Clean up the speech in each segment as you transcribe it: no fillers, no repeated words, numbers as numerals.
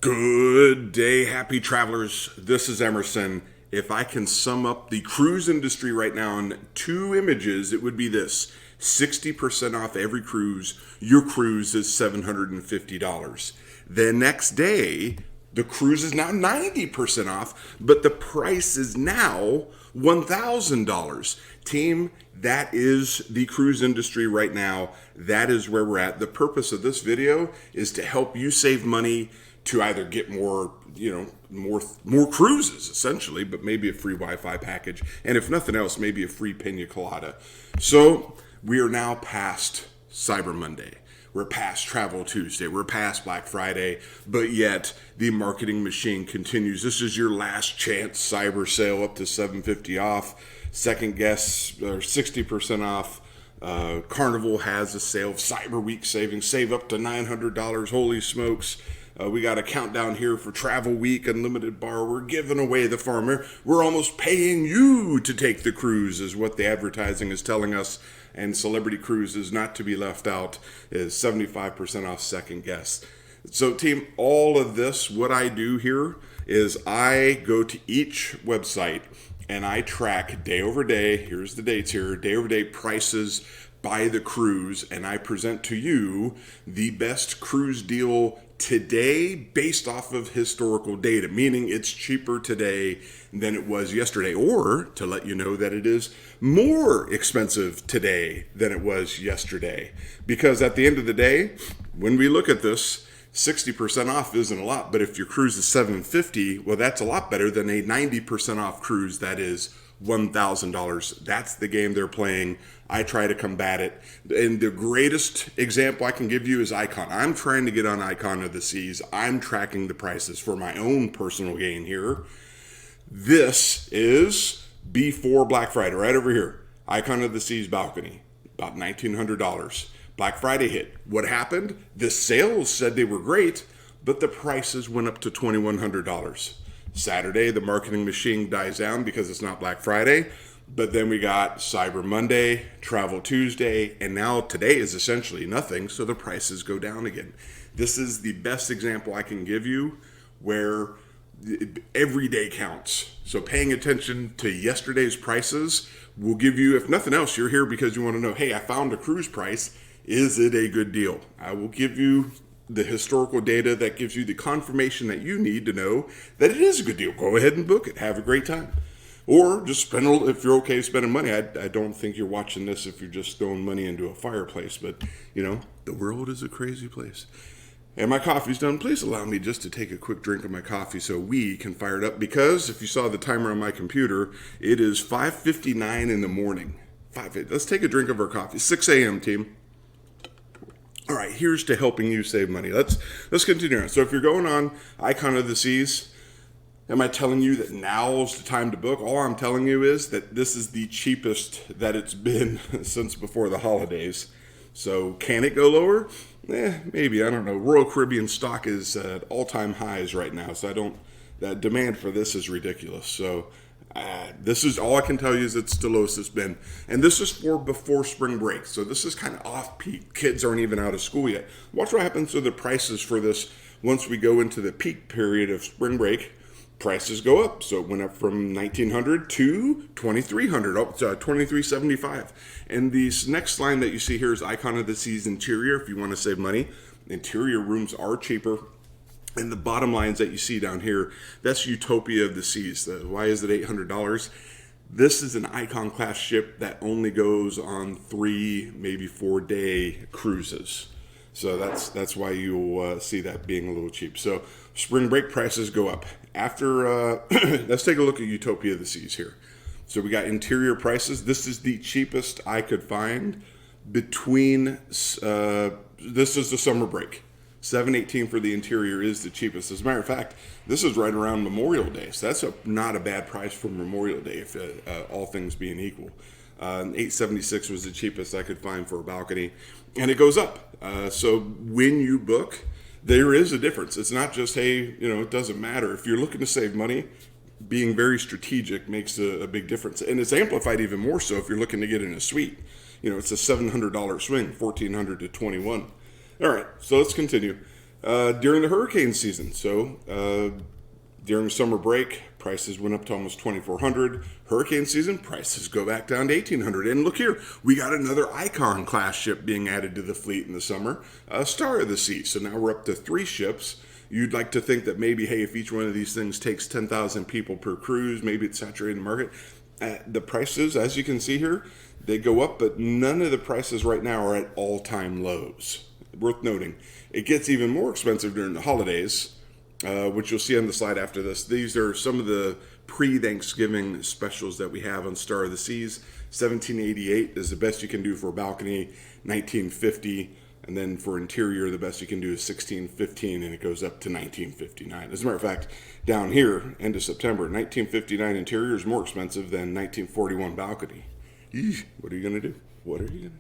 Good day, happy travelers. This is Emerson. If I can sum up the cruise industry right now in 2 images, it would be this: 60% off every cruise. Your cruise is $750. The next day, the cruise is now 90% off, but the price is now $1,000. Team, that is the cruise industry right now. That is where we're at. The purpose of this video is to help you save money to either get more cruises, essentially, but maybe a free Wi-Fi package, and if nothing else, maybe a free pina colada. So we are now past Cyber Monday. We're past Travel Tuesday. We're past Black Friday, but yet the marketing machine continues. This is your last chance cyber sale up to $750 off. Second guess, or 60% off. Carnival has a sale of Cyber Week savings. Save up to $900. Holy smokes. We got a countdown here for Travel Week, Unlimited Bar. We're giving away the farmer. We're almost paying you to take the cruise, is what the advertising is telling us. And Celebrity Cruises, not to be left out, is 75% off second guess. So team, all of this, what I do here is I go to each website and I track day over day. Here's the dates here. Day over day prices by the cruise, and I present to you the best cruise deal today based off of historical data, meaning it's cheaper today than it was yesterday, or to let you know that it is more expensive today than it was yesterday. Because at the end of the day, when we look at this, 60% off isn't a lot, but if your cruise is $750, well, that's a lot better than a 90% off cruise that is $1,000. That's the game they're playing. I try to combat it. And the greatest example I can give you is Icon. I'm trying to get on Icon of the Seas. I'm tracking the prices for my own personal gain here. This is before Black Friday, right over here. Icon of the Seas balcony, about $1,900. Black Friday hit. What happened? The sales said they were great, but the prices went up to $2,100. Saturday, the marketing machine dies down because it's not Black Friday. But then we got Cyber Monday, Travel Tuesday, and now today is essentially nothing, so the prices go down again. This is the best example I can give you where every day counts. So paying attention to yesterday's prices will give you, if nothing else, you're here because you want to know, hey, I found a cruise price. Is it a good deal? I will give you the historical data that gives you the confirmation that you need to know that it is a good deal. Go ahead and book it. Have a great time. Or just spend, if you're okay spending money. I don't think you're watching this if you're just throwing money into a fireplace, but the world is a crazy place. And my coffee's done. Please allow me just to take a quick drink of my coffee so we can fire it up, because if you saw the timer on my computer, it is 5:59 in the morning. Let's take a drink of our coffee. 6 a.m. team. All right, here's to helping you save money. Let's continue on. So if you're going on Icon of the Seas, am I telling you that now's the time to book? All I'm telling you is that this is the cheapest that it's been since before the holidays. So can it go lower? Maybe. I don't know. Royal Caribbean stock is at all-time highs right now, so that demand for this is ridiculous. So this is all I can tell you is it's the lowest it's been. And this is for before spring break. So this is kind of off-peak. Kids aren't even out of school yet. Watch what happens to the prices for this once we go into the peak period of spring break. Prices go up. So it went up from $1,900 to $2,300, up to $2,375. And this next line that you see here is Icon of the Seas interior. If you want to save money, interior rooms are cheaper. And the bottom lines that you see down here, that's Utopia of the Seas. Why is it $800? This is an Icon class ship that only goes on 3, maybe 4 day cruises. So that's why you'll see that being a little cheap. So spring break prices go up. After, let's take a look at Utopia of the Seas here. So we got interior prices. This is the cheapest I could find between, this is the summer break. $718 for the interior is the cheapest. As a matter of fact, this is right around Memorial Day. So that's not a bad price for Memorial Day, if all things being equal. $876 was the cheapest I could find for a balcony. And it goes up. So when you book, there is a difference. It's not just, hey, it doesn't matter. If you're looking to save money, being very strategic makes a big difference. And it's amplified even more so if you're looking to get in a suite. It's a $700 swing, $1,400 to $2,100. All right, so let's continue. during the hurricane season. So during summer break, prices went up to almost $2,400. Hurricane season, prices go back down to $1,800. And look here, we got another Icon class ship being added to the fleet in the summer, Star of the Sea. So now we're up to 3 ships. You'd like to think that maybe, hey, if each one of these things takes 10,000 people per cruise, maybe it's saturating the market. The prices, as you can see here, they go up, but none of the prices right now are at all-time lows. Worth noting, it gets even more expensive during the holidays, which you'll see on the slide after this. These are some of the pre-Thanksgiving specials that we have on Star of the Seas. $17.88 is the best you can do for a balcony. $19.50, and then for interior, the best you can do is $16.15, and it goes up to $19.59. As a matter of fact, down here, end of September, $19.59 interior is more expensive than $19.41 balcony. Eesh, what are you going to do? What are you going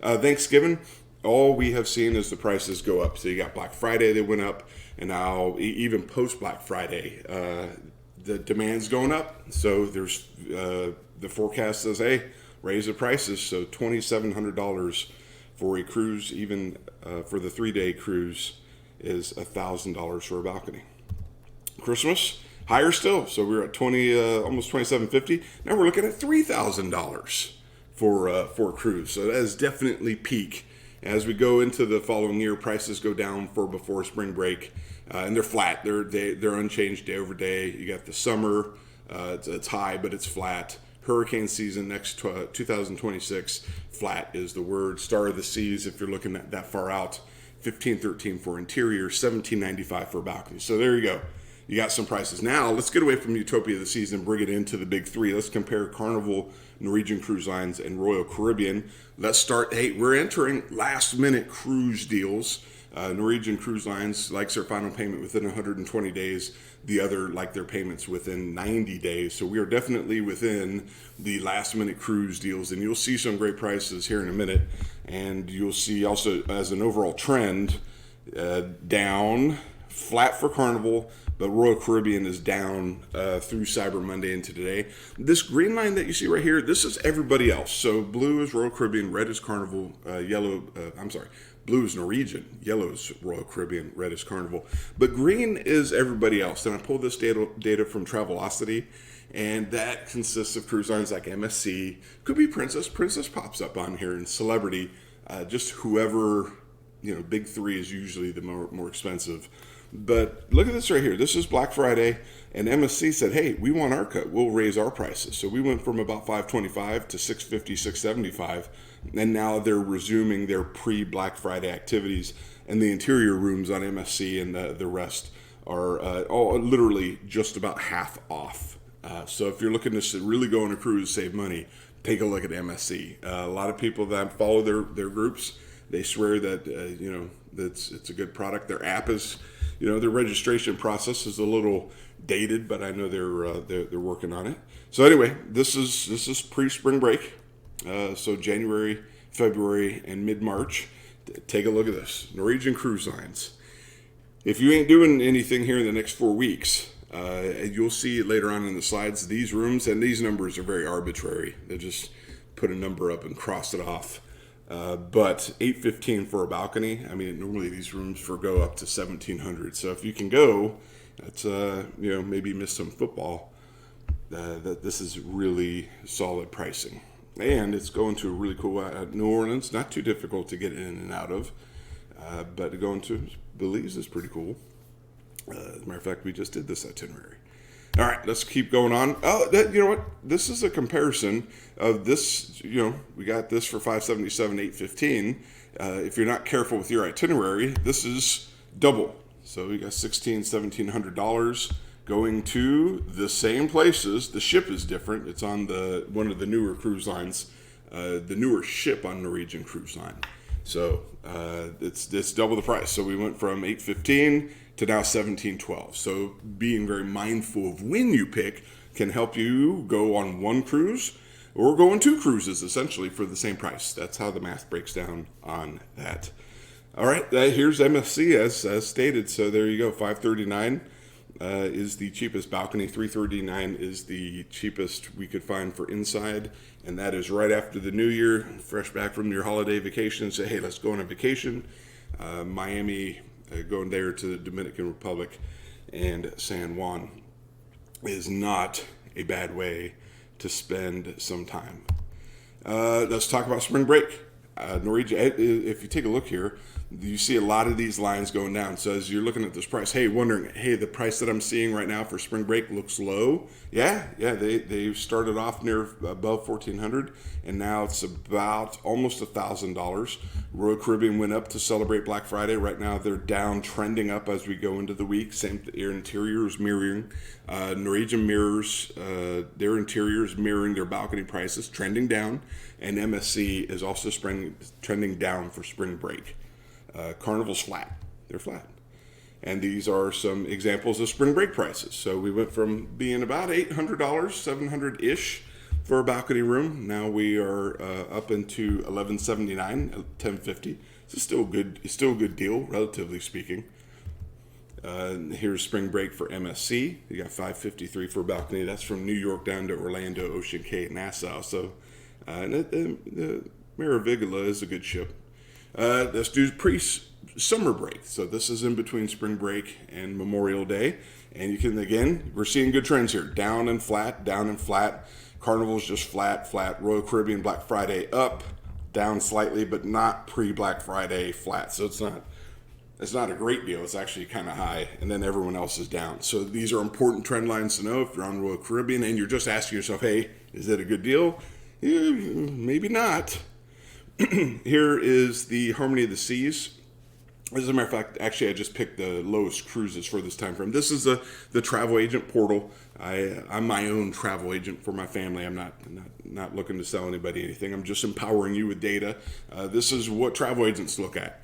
to do? Thanksgiving, all we have seen is the prices go up. So you got Black Friday, they went up, and now even post Black Friday, the demand's going up. So there's the forecast says, hey, raise the prices. So $2,700 for a cruise, even for the 3-day cruise, is $1,000 for a balcony. Christmas, higher still. So we're at almost $2,750. Now we're looking at $3,000 for a cruise. So that is definitely peak. As we go into the following year, prices go down for before spring break, and they're flat. They're unchanged day over day. You got the summer, it's high, but it's flat. Hurricane season next 2026, flat is the word. Star of the Seas, if you're looking at that far out, $15.13 for interior, $17.95 for a balcony. So there you go. You got some prices. Now, let's get away from Utopia this season and bring it into the big 3. Let's compare Carnival, Norwegian Cruise Lines, and Royal Caribbean. Let's start. Hey, we're entering last-minute cruise deals. Norwegian Cruise Lines likes their final payment within 120 days. The other like their payments within 90 days. So we are definitely within the last-minute cruise deals, and you'll see some great prices here in a minute. And you'll see also, as an overall trend, down, flat for Carnival, but Royal Caribbean is down through Cyber Monday into today. This green line that you see right here, this is everybody else. So blue is Royal Caribbean, red is Carnival, blue is Norwegian, yellow is Royal Caribbean, red is Carnival. But green is everybody else. And I pulled this data from Travelocity, and that consists of cruise lines like MSC, could be Princess. Princess pops up on here, and Celebrity, just whoever, big 3 is usually the more expensive. But look at this right here. This is Black Friday, and MSC said, hey, we want our cut. We'll raise our prices. So we went from about $525 to $650, $675, and now they're resuming their pre-Black Friday activities, and the interior rooms on MSC and the rest are all literally just about half off. So if you're looking to really go on a cruise, save money, take a look at MSC. A lot of people that follow their groups, they swear that it's a good product. Their app is, their registration process is a little dated, but I know they're working on it. So anyway, this is pre-spring break. So January, February, and mid-March. Take a look at this. Norwegian Cruise Lines. If you ain't doing anything here in the next 4 weeks, you'll see it later on in the slides. These rooms and these numbers are very arbitrary. They just put a number up and cross it off. But $815 for a balcony. I mean, normally these rooms go up to $1,700. So if you can go, that's maybe miss some football. That this is really solid pricing, and it's going to a really cool New Orleans. Not too difficult to get in and out of, but going to Belize is pretty cool. As a matter of fact, we just did this itinerary. All right, let's keep going on. Oh, you know what? This is a comparison of this. We got this for $577, $815. If you're not careful with your itinerary, this is double. So we got $1,700 going to the same places. The ship is different. It's on one of the newer cruise lines, the newer ship on Norwegian Cruise Line. So it's double the price. So we went from $815 to now $1,712. So being very mindful of when you pick can help you go on one cruise or go on 2 cruises essentially for the same price. That's how the math breaks down on that. All right, here's MSC as stated. So there you go. $539 is the cheapest balcony. $339 is the cheapest we could find for inside, and that is right after the new year, fresh back from your holiday vacation. Say, hey, let's go on a vacation. Miami going there to the Dominican Republic and San Juan is not a bad way to spend some time. Let's talk about spring break. Norwegian, if you take a look here, you see a lot of these lines going down. So as you're looking at this price, wondering, the price that I'm seeing right now for spring break looks low. Yeah, they started off near above 1,400, and now it's about almost $1,000. Royal Caribbean went up to celebrate Black Friday. Right now they're down, trending up as we go into the week. Same, their interior is mirroring. Norwegian mirrors their interiors mirroring their balcony prices, trending down, and MSC is also trending down for spring break. Carnival's flat. They're flat. And these are some examples of spring break prices. So we went from being about $800, $700-ish for a balcony room. Now we are up into $1,179, $1,050. It's still a good deal, relatively speaking. Here's spring break for MSC. You got $553 for a balcony. That's from New York down to Orlando, Ocean Cay, Nassau. So the Maraviglia is a good ship. Let's do summer break. So this is in between spring break and Memorial Day. And we're seeing good trends here. Down and flat, down and flat. Carnival's just flat, flat. Royal Caribbean Black Friday up, down slightly, but not pre-Black Friday flat. So it's not a great deal. It's actually kind of high. And then everyone else is down. So these are important trend lines to know if you're on Royal Caribbean and you're just asking yourself, is it a good deal? Maybe not. Here is the Harmony of the Seas. As a matter of fact, actually, I just picked the lowest cruises for this time frame. This is the travel agent portal. I'm my own travel agent for my family. I'm not looking to sell anybody anything. I'm just empowering you with data. This is what travel agents look at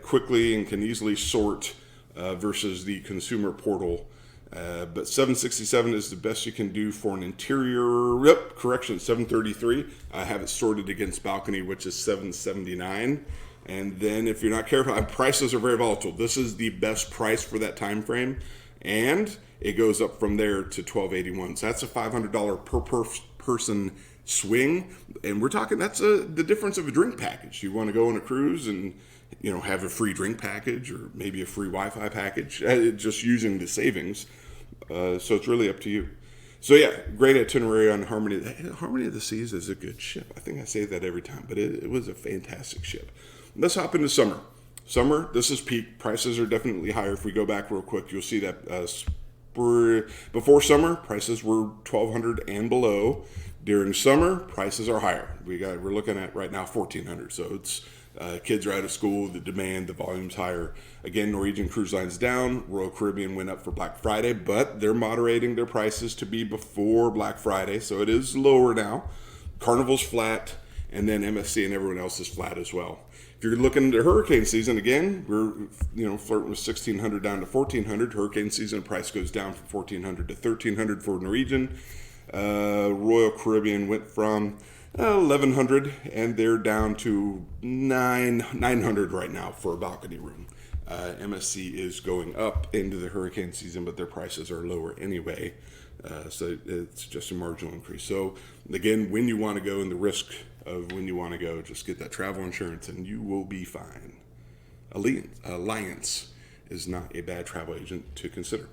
quickly and can easily sort versus the consumer portal. But 767 is the best you can do for an interior. Correction, 733. I have it sorted against balcony, which is 779. And then if you're not careful, prices are very volatile. This is the best price for that time frame, and it goes up from there to $1,281. So that's a $500 per person swing, and we're talking that's the difference of a drink package. You want to go on a cruise and have a free drink package or maybe a free Wi-Fi package, just using the savings. So it's really up to you. So yeah, great itinerary on Harmony. Harmony of the Seas is a good ship. I think I say that every time, but it was a fantastic ship. Let's hop into summer. Summer, this is peak. Prices are definitely higher. If we go back real quick, you'll see that before summer, prices were $1,200 and below. During summer, prices are higher. We're looking at right now $1,400. So it's kids are out of school, the demand, the volume's higher. Again, Norwegian Cruise Lines down. Royal Caribbean went up for Black Friday, but they're moderating their prices to be before Black Friday, so it is lower now. Carnival's flat, and then MSC and everyone else is flat as well. If you're looking at hurricane season, again, we're flirting with $1,600 down to $1,400. Hurricane season price goes down from $1,400 to $1,300 for Norwegian. Royal Caribbean went from $1,100, and they're down to $900 right now for a balcony room. MSC is going up into the hurricane season, but their prices are lower anyway. So it's just a marginal increase. So again, when you want to go and the risk of when you want to go, just get that travel insurance and you will be fine. Alliance is not a bad travel agent to consider.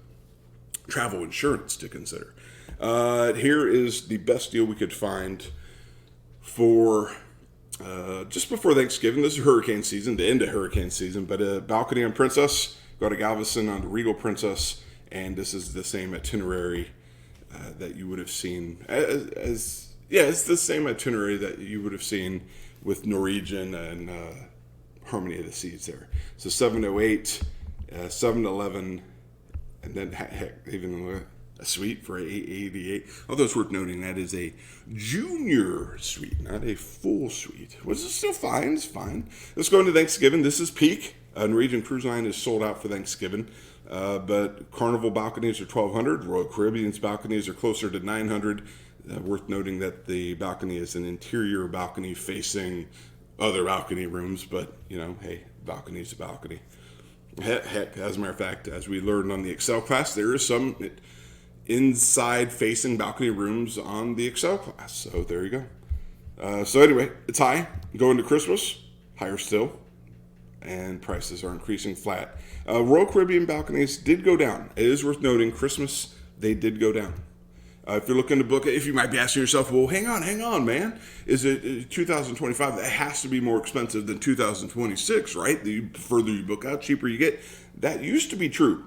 Travel insurance to consider. Here is the best deal we could find for just before Thanksgiving. This is hurricane season, the end of hurricane season, but a balcony on Princess, go to Galveston on the Regal Princess, and this is the same itinerary that you would have seen it's the same itinerary that you would have seen with Norwegian and Harmony of the Seas there. So 708, 711, and then heck, even a suite for 888. Although it's worth noting that is a junior suite, not a full suite. Was it still fine? It's fine. Let's go into Thanksgiving. This is peak. Norwegian Cruise Line is sold out for Thanksgiving. But Carnival balconies are $1,200. Royal Caribbean's balconies are closer to $900. Worth noting that the balcony is an interior balcony facing other balcony rooms, but balcony is a balcony. Heck, as a matter of fact, as we learned on the Excel class, there is some inside facing balcony rooms on the Excel class. So there you go. So anyway, it's high. Going to Christmas, higher still. and prices are increasing flat. Royal Caribbean balconies did go down. It is worth noting, Christmas, they did go down. If you're looking to book it, if you might be asking yourself, well, hang on, man. Is it 2025? That has to be more expensive than 2026, right? The further you book out, cheaper you get. That used to be true.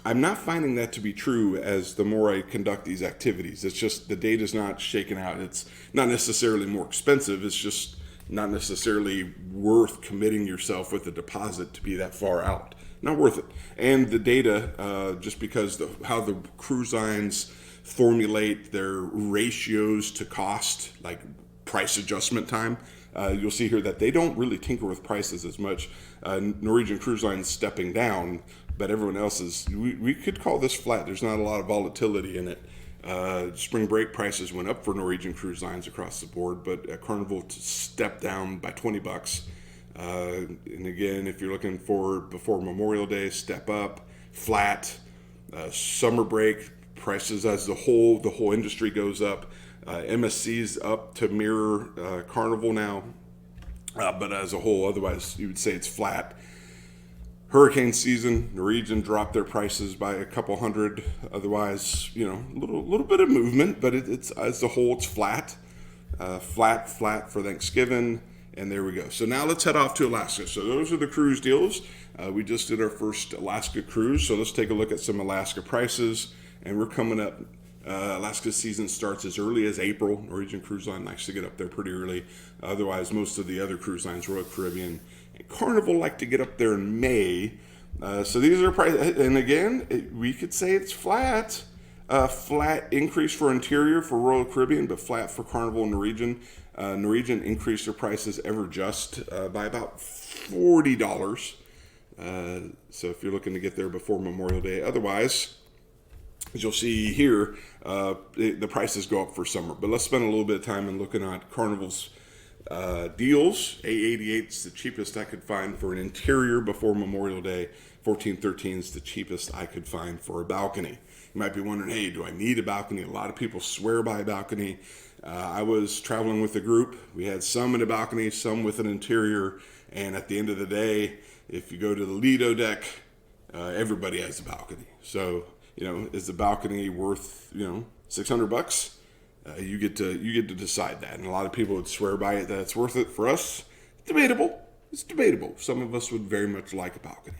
I'm not finding that to be true as the more I conduct these activities. It's just the data's not shaken out. It's not necessarily more expensive. It's just not necessarily worth committing yourself with a deposit to be that far out. Not worth it. And the data, just because how the cruise lines formulate their ratios to cost, like price adjustment time, you'll see here that they don't really tinker with prices as much. Norwegian Cruise Lines stepping down, but everyone else is, we could call this flat. There's not a lot of volatility in it. Spring break prices went up for Norwegian Cruise Lines across the board, but Carnival stepped down by $20. And again, if you're looking for before Memorial Day, step up, flat. Summer break prices as the whole industry goes up. MSC's up to mirror Carnival now, but as a whole, otherwise you would say it's flat. Hurricane season, Norwegian dropped their prices by a couple hundred. Otherwise, a little bit of movement, but it's as a whole, it's flat, flat for Thanksgiving, and there we go. So now let's head off to Alaska. So those are the cruise deals. We just did our first Alaska cruise, so let's take a look at some Alaska prices, and we're coming up. Alaska season starts as early as April. Norwegian Cruise Line likes to get up there pretty early. Otherwise, most of the other cruise lines, Royal Caribbean and Carnival, like to get up there in May. So these are prices. And again, we could say it's flat. Flat increase for interior for Royal Caribbean, but flat for Carnival and Norwegian. Norwegian increased their prices ever just by about $40. So if you're looking to get there before Memorial Day. Otherwise, as you'll see here, the prices go up for summer. But let's spend a little bit of time in looking at Carnival's deals. A88 is the cheapest I could find for an interior before Memorial Day. 1413 is the cheapest I could find for a balcony. You might be wondering, hey, do I need a balcony? A lot of people swear by a balcony. I was traveling with a group. We had some in a balcony, some with an interior. And at the end of the day, if you go to the Lido deck, everybody has a balcony. So, is the balcony worth, $600? You get to decide that. And a lot of people would swear by it that it's worth it. For us, debatable. It's debatable. Some of us would very much like a balcony.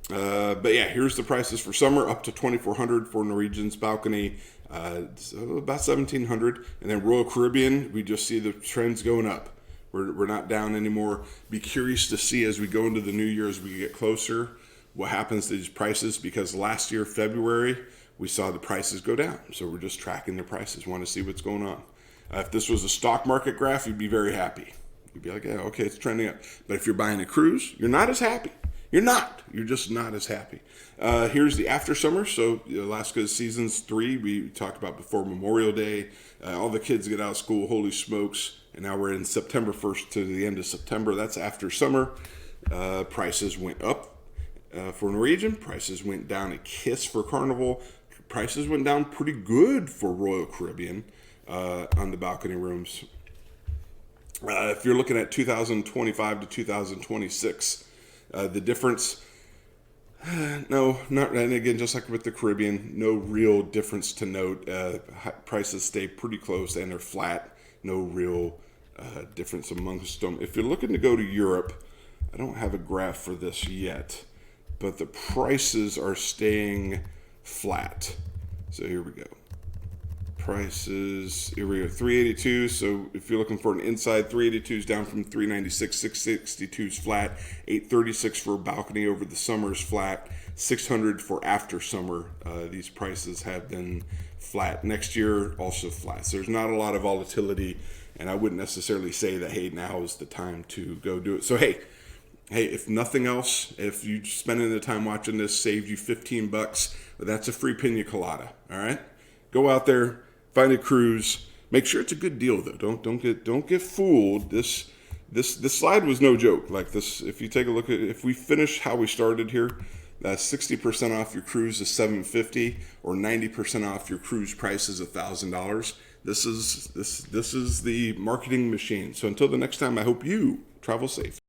But yeah, here's the prices for summer, up to $2,400 for Norwegian's balcony, so about $1,700. And then Royal Caribbean, we just see the trends going up. We're not down anymore. Be curious to see as we go into the new year, as we get closer, what happens to these prices, because last year, February, we saw the prices go down. So we're just tracking the prices, want to see what's going on. If this was a stock market graph, you'd be very happy. You'd be like, yeah, okay, it's trending up. But if you're buying a cruise, you're not as happy. You're just not as happy. Here's the after summer. So Alaska seasons 3, we talked about before Memorial Day. All the kids get out of school, holy smokes. And now we're in September 1st to the end of September. That's after summer. Prices went up. For Norwegian, prices went down a kiss for Carnival. Prices went down pretty good for Royal Caribbean on the balcony rooms. If you're looking at 2025 to 2026, the difference, no, not, and again, just like with the Caribbean, no real difference to note. Prices stay pretty close and they're flat. No real difference amongst them. If you're looking to go to Europe, I don't have a graph for this yet, but the prices are staying flat. So here we go. Prices, here we go, 382. So if you're looking for an inside, 382 is down from 396, 662 is flat, 836 for a balcony over the summer is flat, 600 for after summer. These prices have been flat. Next year, also flat. So there's not a lot of volatility, and I wouldn't necessarily say that, hey, now is the time to go do it. So hey, if nothing else, if you spending the time watching this saved you $15, that's a free pina colada. All right, go out there, find a cruise. Make sure it's a good deal though. Don't get fooled. This slide was no joke. Like this, if you take a look at, if we finish how we started here, 60% off your cruise is $750, or 90% off your cruise price is $1,000. This is the marketing machine. So until the next time, I hope you travel safe.